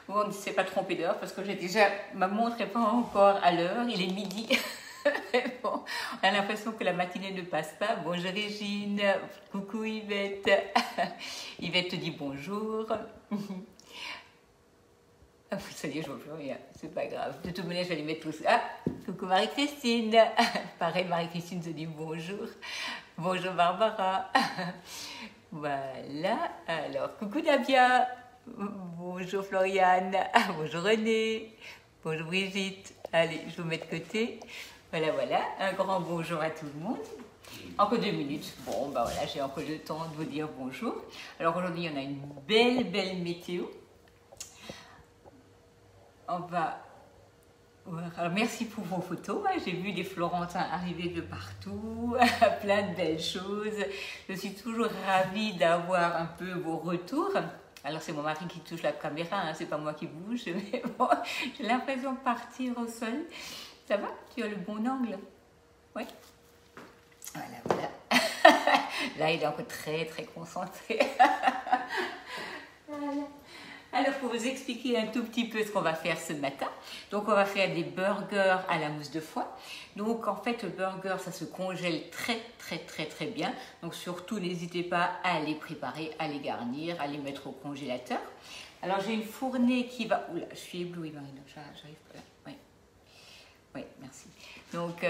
Bon, on ne s'est pas trompé d'heure parce que ma montre n'est pas encore à l'heure, il est midi. Bon, on a l'impression que la matinée ne passe pas. Bonjour Régine, coucou Yvette. Yvette te dit bonjour. Ça y est, je vois plus rien, c'est pas grave. De toute manière, je vais les mettre tous. Ah, coucou Marie-Christine. Pareil, Marie-Christine te dit bonjour. Bonjour Barbara. Voilà, alors coucou Nabia. Bonjour Floriane. Bonjour René. Bonjour Brigitte. Allez, je vous mets de côté. Voilà, voilà, un grand bonjour à tout le monde. Encore 2 minutes. Bon, ben voilà, j'ai encore le temps de vous dire bonjour. Alors aujourd'hui, on a une belle météo. On va... Alors, merci pour vos photos. J'ai vu des Florentins arriver de partout, plein de belles choses. Je suis toujours ravie d'avoir un peu vos retours. Alors c'est mon mari qui touche la caméra, hein, c'est pas moi qui bouge, mais bon, j'ai l'impression de partir au sol. Ça va? Tu as le bon angle? Oui. Voilà, voilà. Là, il est encore très concentré. Voilà. Alors, pour vous expliquer un tout petit peu ce qu'on va faire ce matin, donc on va faire des burgers à la mousse de foie. Donc, en fait, le burger, ça se congèle très bien. Donc, surtout, n'hésitez pas à les préparer, à les garnir, à les mettre au congélateur. Alors, j'ai une fournée qui va... Oula, je suis éblouie, Marina, j'arrive pas là. Oui. Oui, merci. Donc,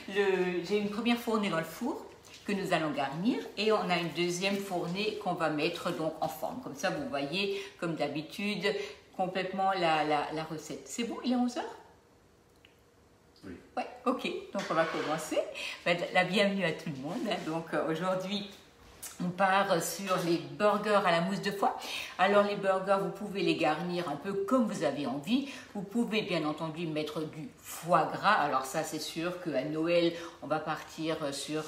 j'ai une première fournée dans le four que nous allons garnir et on a une deuxième fournée qu'on va mettre donc en forme. Comme ça, vous voyez, comme d'habitude, complètement la recette. C'est bon, il est 11h? Oui. Ouais, ok. Donc, on va commencer. La bienvenue à tout le monde. Donc, aujourd'hui, on part sur les burgers à la mousse de foie. Alors les burgers, vous pouvez les garnir un peu comme vous avez envie. Vous pouvez bien entendu mettre du foie gras. Alors ça, c'est sûr qu'à Noël, on va partir sur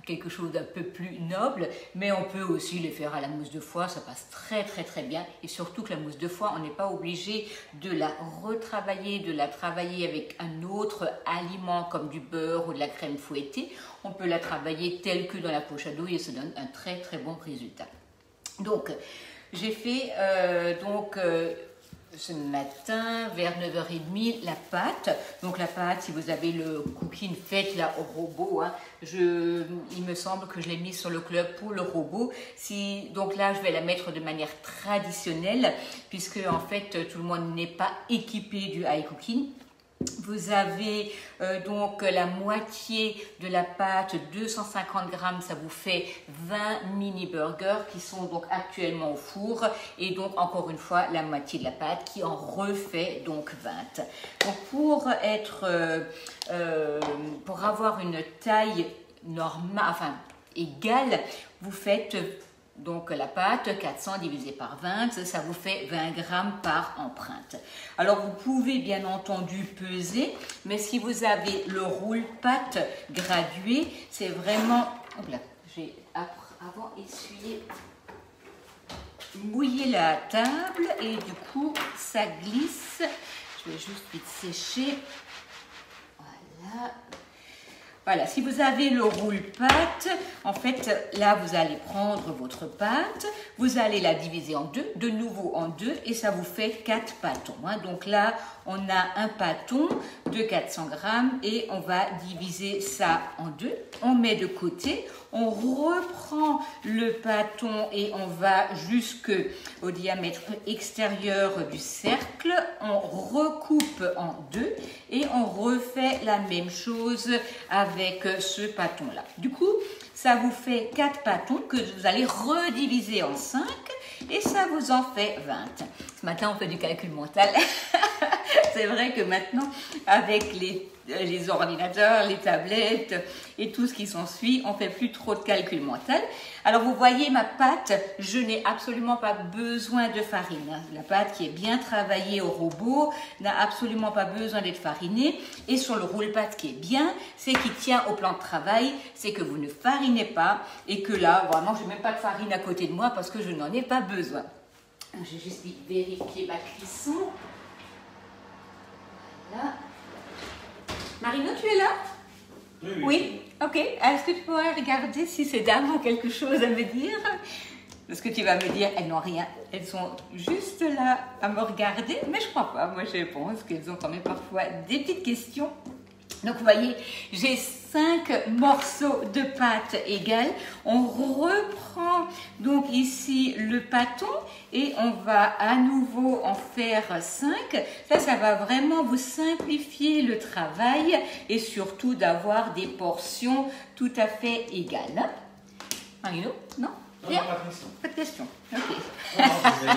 quelque chose d'un peu plus noble, mais on peut aussi les faire à la mousse de foie, ça passe très bien, et surtout que la mousse de foie, on n'est pas obligé de la retravailler, de la travailler avec un autre aliment comme du beurre ou de la crème fouettée. On peut la travailler telle que dans la poche à douille et ça donne un très bon résultat. Donc, j'ai fait ce matin, vers 9h30, la pâte. Donc la pâte, si vous avez le cooking, faites-la au robot. Hein. Il me semble que je l'ai mis sur le club pour le robot. Donc là, je vais la mettre de manière traditionnelle, puisque en fait, tout le monde n'est pas équipé du high cooking. Vous avez donc la moitié de la pâte, 250 grammes, ça vous fait 20 mini burgers qui sont donc actuellement au four. Et donc encore une fois la moitié de la pâte qui en refait donc 20. Donc pour avoir une taille normale, enfin égale, vous faites donc la pâte, 400 divisé par 20, ça vous fait 20 grammes par empreinte. Alors vous pouvez bien entendu peser, mais si vous avez le roule-pâte gradué, c'est vraiment... Hop là, j'ai avant essuyé, mouillé la table et du coup ça glisse. Je vais juste vite sécher. Voilà. Voilà, si vous avez le roule-pâte, en fait, là, vous allez prendre votre pâte, vous allez la diviser en deux, de nouveau en deux, et ça vous fait 4 pâtons. Hein. Donc là, on a un pâton de 400 grammes et on va diviser ça en deux. On met de côté, on reprend le pâton et on va jusqu'au diamètre extérieur du cercle. On recoupe en deux et on refait la même chose avec ce pâton-là. Du coup, ça vous fait 4 pâtons que vous allez rediviser en 5 et ça vous en fait 20. Ce matin, on fait du calcul mental. C'est vrai que maintenant, avec les ordinateurs, les tablettes et tout ce qui s'ensuit, on ne fait plus trop de calcul mental. Alors, vous voyez ma pâte, je n'ai absolument pas besoin de farine. La pâte qui est bien travaillée au robot n'a absolument pas besoin d'être farinée. Et sur le roule-pâte qui est bien, c'est qu'il tient au plan de travail, c'est que vous ne farinez pas et que là, vraiment, je n'ai même pas de farine à côté de moi parce que je n'en ai pas besoin. J'ai juste vérifié ma cuisson. Voilà. Marino, tu es là? Oui. Ok. Est-ce que tu pourrais regarder si ces dames ont quelque chose à me dire? Parce que tu vas me dire, elles n'ont rien, elles sont juste là à me regarder, mais je crois pas, moi je pense qu'elles ont quand même parfois des petites questions. Donc vous voyez, j'ai 5 morceaux de pâte égales. On reprend donc ici le pâton et on va à nouveau en faire 5. Ça va vraiment vous simplifier le travail et surtout d'avoir des portions tout à fait égales. Marino, non? Non, pas de question. Pas de question, ok. Non, je vais.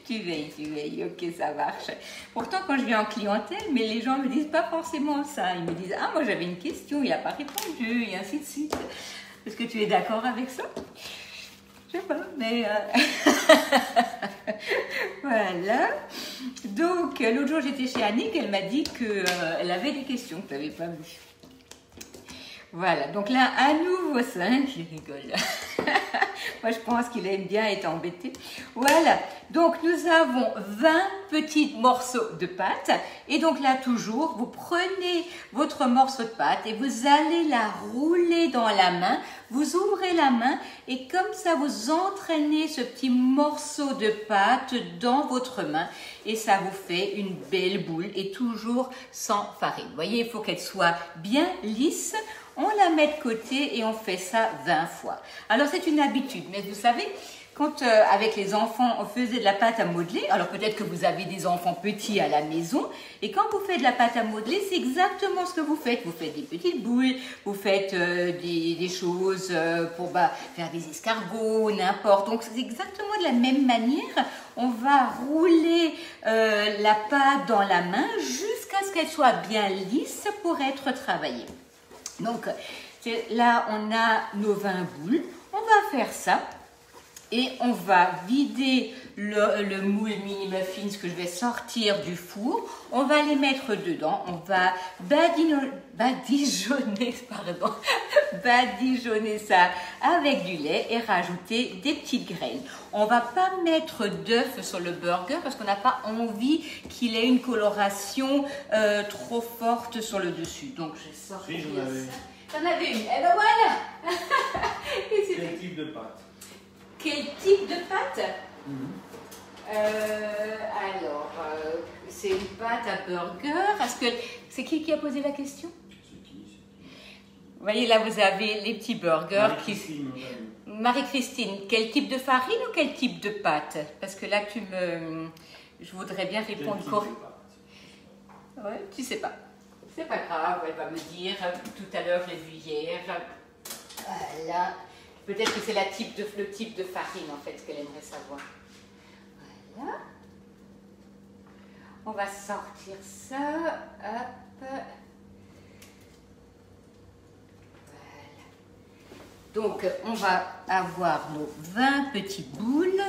Tu veilles, ok, ça marche. Pourtant, quand je viens en clientèle, mais les gens me disent pas forcément ça. Ils me disent, ah, moi j'avais une question, il n'a pas répondu, et ainsi de suite. Est-ce que tu es d'accord avec ça? Je sais pas, mais... Voilà. Donc, l'autre jour, j'étais chez Annick, elle m'a dit qu'elle avait des questions que tu n'avais pas vues. Voilà, donc là, à nouveau 5, je rigole. Moi, je pense qu'il aime bien être embêté. Voilà, donc nous avons 20 petits morceaux de pâte. Et donc là, toujours, vous prenez votre morceau de pâte et vous allez la rouler dans la main. Vous ouvrez la main et comme ça, vous entraînez ce petit morceau de pâte dans votre main. Et ça vous fait une belle boule et toujours sans farine. Vous voyez, il faut qu'elle soit bien lisse. On la met de côté et on fait ça 20 fois. Alors c'est une habitude, mais vous savez, quand avec les enfants on faisait de la pâte à modeler, alors peut-être que vous avez des enfants petits à la maison, et quand vous faites de la pâte à modeler, c'est exactement ce que vous faites. Vous faites des petites boules, vous faites des choses pour faire des escargots, n'importe. Donc c'est exactement de la même manière. On va rouler la pâte dans la main jusqu'à ce qu'elle soit bien lisse pour être travaillée. Donc là, on a nos 20 boules. On va faire ça et on va vider le moule mini muffins que je vais sortir du four. On va les mettre dedans. On va badigeonner ça avec du lait et rajouter des petites graines. On va pas mettre d'œuf sur le burger parce qu'on n'a pas envie qu'il ait une coloration trop forte sur le dessus. Donc je sors. Oui, j'en avais. T'en avais une. Eh ben voilà. Quel type de pâte? Quel type de pâte? C'est une pâte à burger. C'est qui a posé la question? Vous voyez, là, vous avez les petits burgers. Marie-Christine, quel type de farine ou quel type de pâte? Parce que là, je voudrais bien répondre correctement. Ouais, tu sais pas. C'est pas grave, elle va me dire. Tout à l'heure, je l'ai vu hier. Voilà. Peut-être que c'est le type de farine, en fait, qu'elle aimerait savoir. Voilà. On va sortir ça. Hop. Voilà. Donc, on va avoir nos 20 petites boules.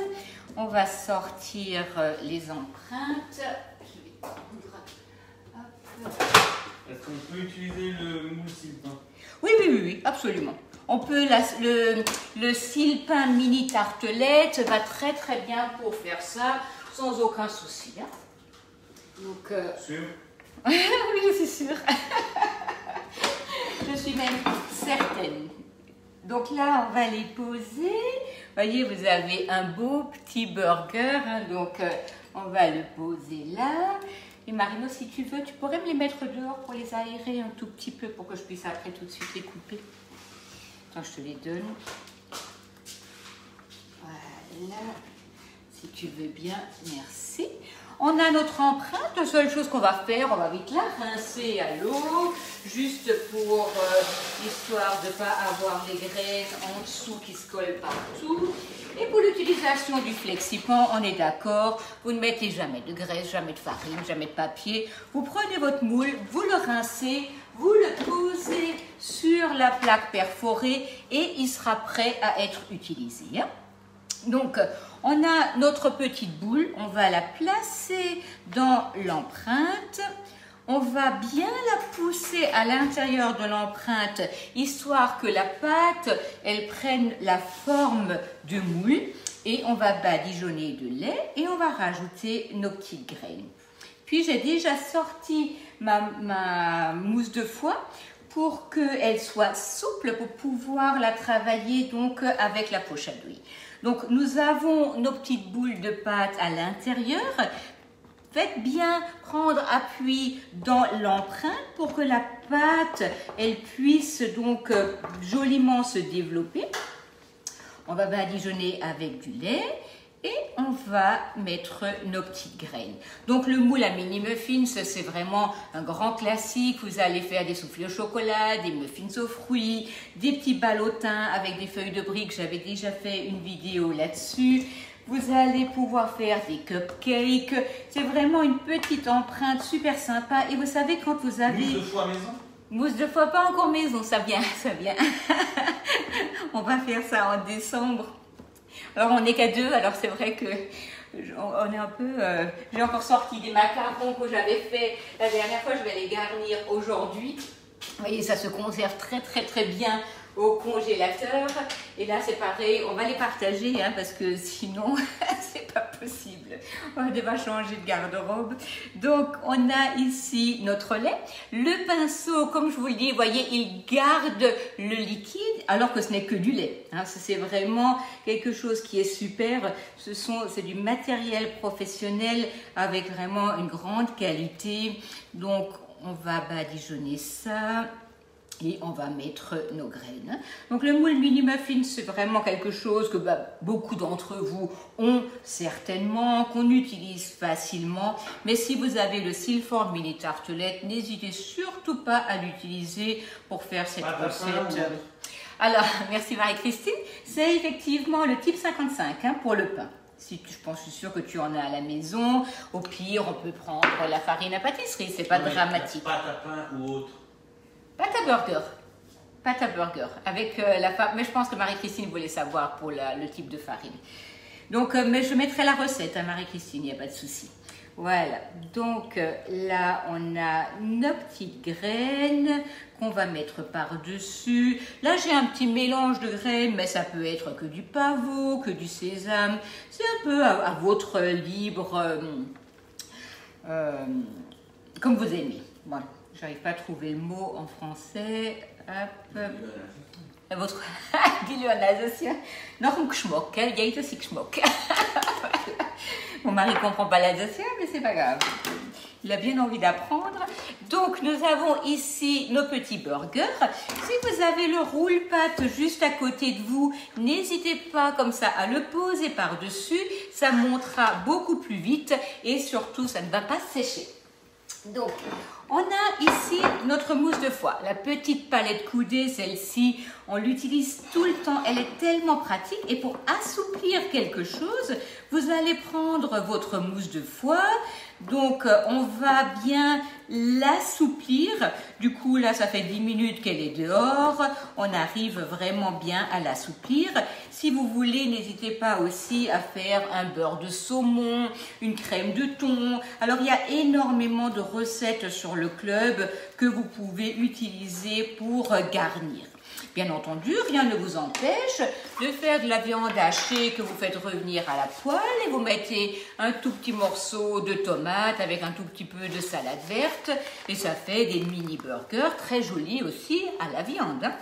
On va sortir les empreintes. Je vais coudre. Hop. Est-ce qu'on peut utiliser le moule Silpin? Oui, absolument. On peut, le Silpin mini tartelette va très bien pour faire ça, sans aucun souci. Hein. Donc, Sûr? oui, je suis sûre. Je suis même certaine. Donc là, on va les poser. Vous voyez, vous avez un beau petit burger. Hein, donc, on va le poser là. Et Marino, si tu veux, tu pourrais me les mettre dehors pour les aérer un tout petit peu pour que je puisse après tout de suite les couper. Attends, je te les donne. Voilà. Si tu veux bien, merci. On a notre empreinte. La seule chose qu'on va faire, on va vite la rincer à l'eau, juste pour histoire de ne pas avoir les graines en dessous qui se collent partout. Et pour l'utilisation du Flexipan, on est d'accord, vous ne mettez jamais de graisse, jamais de farine, jamais de papier. Vous prenez votre moule, vous le rincez, vous le posez sur la plaque perforée et il sera prêt à être utilisé. Hein. Donc, on a notre petite boule, on va la placer dans l'empreinte. On va bien la pousser à l'intérieur de l'empreinte, histoire que la pâte, elle prenne la forme de moule. Et on va badigeonner de lait et on va rajouter nos petites graines. Puis j'ai déjà sorti ma mousse de foie pour qu'elle soit souple pour pouvoir la travailler donc avec la poche à douille. Donc nous avons nos petites boules de pâte à l'intérieur. Faites bien prendre appui dans l'empreinte pour que la pâte, elle puisse donc joliment se développer. On va badigeonner avec du lait et on va mettre nos petites graines. Donc le moule à mini muffins, c'est vraiment un grand classique. Vous allez faire des soufflés au chocolat, des muffins aux fruits, des petits ballotins avec des feuilles de briques. J'avais déjà fait une vidéo là-dessus. Vous allez pouvoir faire des cupcakes. C'est vraiment une petite empreinte super sympa. Et vous savez, quand vous avez... Mousse de foie maison? Mousse de foie, pas encore maison, ça vient, ça vient. On va faire ça en décembre. Alors, on n'est qu'à 2, alors c'est vrai que on est un peu... j'ai encore sorti des macarons que j'avais fait la dernière fois. Je vais les garnir aujourd'hui. Vous voyez, ça se conserve très bien au congélateur. Et là, c'est pareil, on va les partager hein, parce que sinon, c'est pas possible. On va devoir changer de garde-robe. Donc, on a ici notre lait. Le pinceau, comme je vous le dis, vous voyez, il garde le liquide alors que ce n'est que du lait. Hein. C'est vraiment quelque chose qui est super. C'est du matériel professionnel avec vraiment une grande qualité. Donc, on va badigeonner ça. Et on va mettre nos graines. Donc le moule mini muffin, c'est vraiment quelque chose que beaucoup d'entre vous ont certainement, qu'on utilise facilement. Mais si vous avez le Silford mini tartelette, n'hésitez surtout pas à l'utiliser pour faire cette recette. Alors, merci Marie-Christine. C'est effectivement le type 55 hein, pour le pain. Si je suis sûre que tu en as à la maison. Au pire, on peut prendre la farine à pâtisserie, c'est pas dramatique. Pâte à pain ou autre. Pâte à burger. Pâte à burger. Avec la farine. Mais je pense que Marie-Christine voulait savoir pour le type de farine. Donc, mais je mettrai la recette à Marie-Christine, il n'y a pas de souci. Voilà. Donc, là, on a nos petites graines qu'on va mettre par-dessus. Là, j'ai un petit mélange de graines, mais ça peut être que du pavot, que du sésame. C'est un peu à votre libre, comme vous aimez. Voilà. J'arrive pas à trouver le mot en français. Hop. Votre... Dis-le en alsacien. Noch ein Geschmack, il y a aussi Geschmack. Mon mari comprend pas l'alsacien, mais c'est pas grave. Il a bien envie d'apprendre. Donc, nous avons ici nos petits burgers. Si vous avez le roule-pâte juste à côté de vous, n'hésitez pas comme ça à le poser par-dessus. Ça montera beaucoup plus vite et surtout, ça ne va pas sécher. Donc, on a ici notre mousse de foie, la petite palette coudée, celle-ci, on l'utilise tout le temps, elle est tellement pratique et pour assouplir quelque chose, vous allez prendre votre mousse de foie, donc on va bien l'assouplir, du coup là ça fait 10 minutes qu'elle est dehors, on arrive vraiment bien à l'assouplir. Si vous voulez, n'hésitez pas aussi à faire un beurre de saumon, une crème de thon. Alors il y a énormément de recettes sur le club que vous pouvez utiliser pour garnir. Bien entendu, rien ne vous empêche de faire de la viande hachée que vous faites revenir à la poêle et vous mettez un tout petit morceau de tomate avec un tout petit peu de salade verte et ça fait des mini burgers très jolis aussi à la viande. Hein.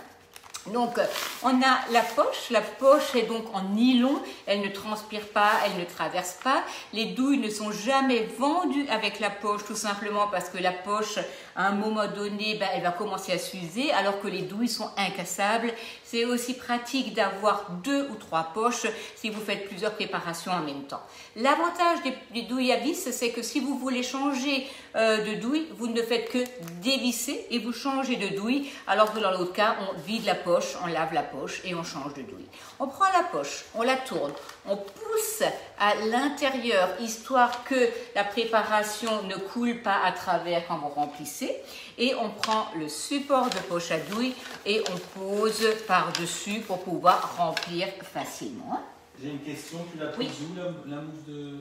Donc, on a la poche. La poche est donc en nylon. Elle ne transpire pas, elle ne traverse pas. Les douilles ne sont jamais vendues avec la poche, tout simplement parce que la poche, à un moment donné, elle va commencer à s'user, alors que les douilles sont incassables. C'est aussi pratique d'avoir 2 ou 3 poches si vous faites plusieurs préparations en même temps. L'avantage des douilles à vis, c'est que si vous voulez changer de douille, vous ne faites que dévisser et vous changez de douille, alors que dans l'autre cas, on vide la poche, on lave la poche et on change de douille. On prend la poche, on la tourne, on pousse à l'intérieur, histoire que la préparation ne coule pas à travers quand vous remplissez. Et on prend le support de poche à douille et on pose par-dessus pour pouvoir remplir facilement. J'ai une question, tu l'as prise où la mousse de...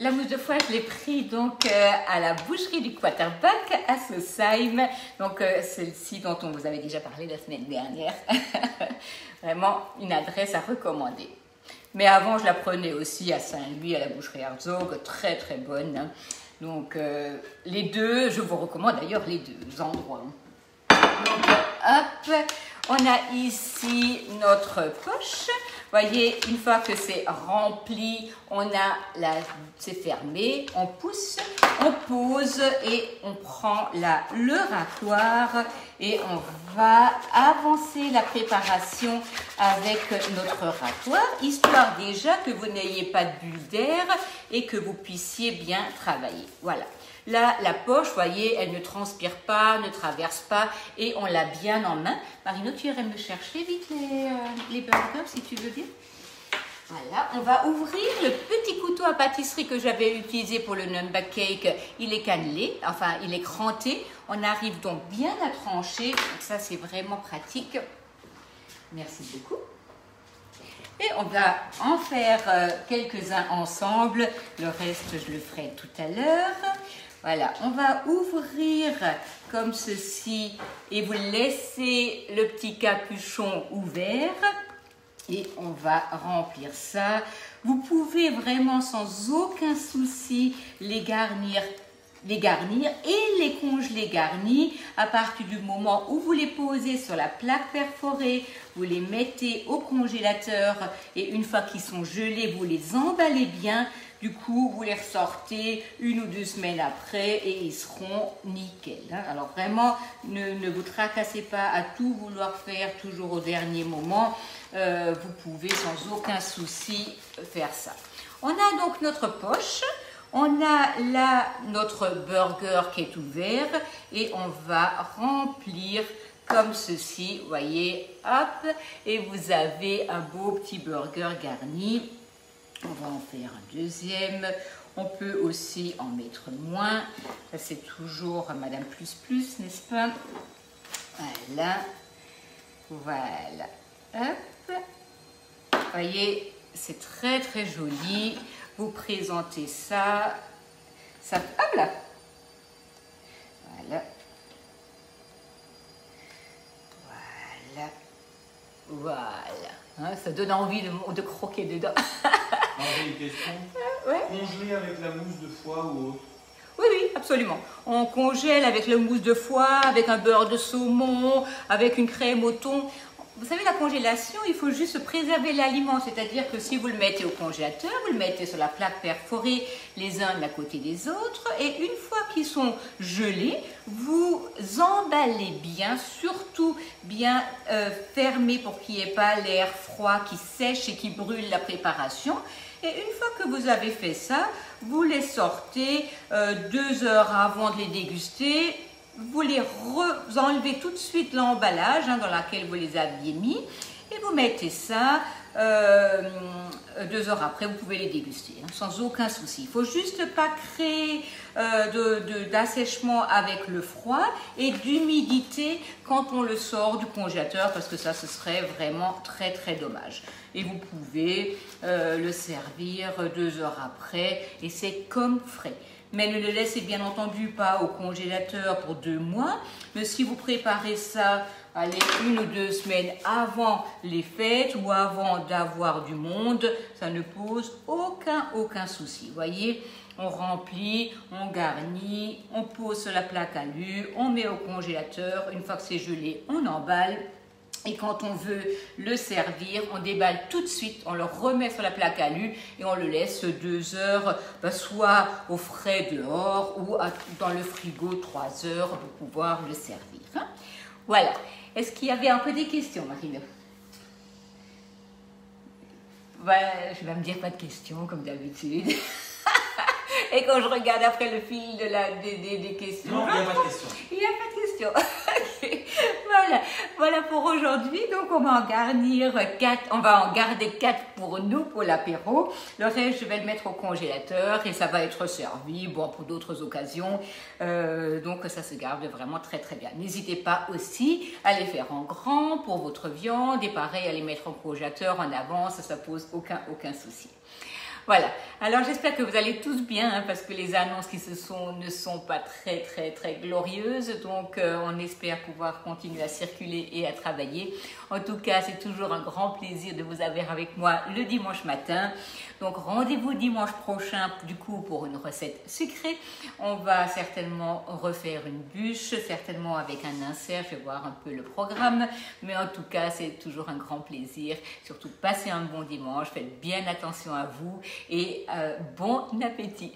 La mousse de foie, je l'ai pris donc à la boucherie du Quarterback à Sausheim. Donc celle-ci dont on vous avait déjà parlé la semaine dernière. Vraiment une adresse à recommander. Mais avant, je la prenais aussi à Saint-Louis, à la boucherie Herzog, très très bonne. Hein. Donc les deux, je vous recommande d'ailleurs les deux endroits. Donc hop, on a ici notre poche. Voyez, une fois que c'est rempli, c'est fermé, on pousse, on pose et on prend le râtoir et on va avancer la préparation avec notre râtoir, histoire déjà que vous n'ayez pas de bulle d'air et que vous puissiez bien travailler. Voilà. Là, la poche, voyez, elle ne transpire pas, ne traverse pas et on l'a bien en main. Marino, tu irais me chercher vite les burgers si tu veux bien. Voilà, on va ouvrir le petit couteau à pâtisserie que j'avais utilisé pour le number cake. Il est cannelé, enfin il est cranté. On arrive donc bien à trancher, donc ça c'est vraiment pratique. Merci beaucoup. Et on va en faire quelques-uns ensemble. Le reste, je le ferai tout à l'heure. Voilà, on va ouvrir comme ceci et vous laissez le petit capuchon ouvert. Et on va remplir ça. Vous pouvez vraiment sans aucun souci les garnir et les congeler garnis à partir du moment où vous les posez sur la plaque perforée, vous les mettez au congélateur et une fois qu'ils sont gelés, vous les emballez bien. Du coup, vous les ressortez 1 ou 2 semaines après et ils seront nickel. Alors vraiment, ne vous tracassez pas à tout vouloir faire toujours au dernier moment. Vous pouvez sans aucun souci faire ça. On a donc notre poche. On a là notre burger qui est ouvert et on va remplir comme ceci. Vous voyez, hop, et vous avez un beau petit burger garni. On va en faire un deuxième. On peut aussi en mettre moins. Ça, c'est toujours Madame Plus Plus, n'est-ce pas? Voilà. Voilà. Hop. Vous voyez, c'est très très joli. Vous présentez ça. Hop là. Voilà. Voilà. Voilà. Hein, ça donne envie de croquer dedans. J'ai une question. Ouais. Congeler avec la mousse de foie ou autre? Oui, oui, absolument. On congèle avec le mousse de foie, avec un beurre de saumon, avec une crème au thon. Vous savez, la congélation, il faut juste préserver l'aliment. C'est-à-dire que si vous le mettez au congélateur, vous le mettez sur la plaque perforée les uns à côté des autres. Et une fois qu'ils sont gelés, vous emballez bien, surtout bien fermé pour qu'il n'y ait pas l'air froid qui sèche et qui brûle la préparation. Et une fois que vous avez fait ça, vous les sortez 2 heures avant de les déguster. Vous les enlevez tout de suite l'emballage dans lequel vous les aviez mis et vous mettez ça 2 heures après, vous pouvez les déguster sans aucun souci. Il ne faut juste pas créer d'assèchement avec le froid et d'humidité quand on le sort du congélateur parce que ça, ce serait vraiment très très dommage. Et vous pouvez le servir 2 heures après et c'est comme frais. Mais ne le laissez bien entendu pas au congélateur pour 2 mois. Mais si vous préparez ça, allez, 1 ou 2 semaines avant les fêtes ou avant d'avoir du monde, ça ne pose aucun souci. Vous voyez, on remplit, on garnit, on pose sur la plaque alu, on met au congélateur. Une fois que c'est gelé, on emballe. Et quand on veut le servir, on déballe tout de suite, on le remet sur la plaque alu et on le laisse 2 heures, soit au frais dehors ou dans le frigo 3 heures pour pouvoir le servir. Voilà. Est-ce qu'il y avait un peu des questions, Marine? Voilà, je vais me dire pas de questions comme d'habitude. Et quand je regarde après le fil des questions... Non, il n'y a pas de questions. Il n'y a pas de questions. Okay. Voilà pour aujourd'hui. Donc, on va en garnir 4. On va en garder 4 pour nous, pour l'apéro. Le reste, je vais le mettre au congélateur et ça va être servi pour d'autres occasions. Donc, ça se garde vraiment très, très bien. N'hésitez pas aussi à les faire en grand pour votre viande et pareil, à les mettre au congélateur en avance. Ça pose aucun souci. Voilà. Alors j'espère que vous allez tous bien hein, parce que les annonces qui ne sont pas très glorieuses. Donc on espère pouvoir continuer à circuler et à travailler. En tout cas, c'est toujours un grand plaisir de vous avoir avec moi le dimanche matin. Donc rendez-vous dimanche prochain du coup pour une recette sucrée. On va certainement refaire une bûche, certainement avec un insert. Je vais voir un peu le programme. Mais en tout cas, c'est toujours un grand plaisir. Surtout passez un bon dimanche, faites bien attention à vous et bon appétit.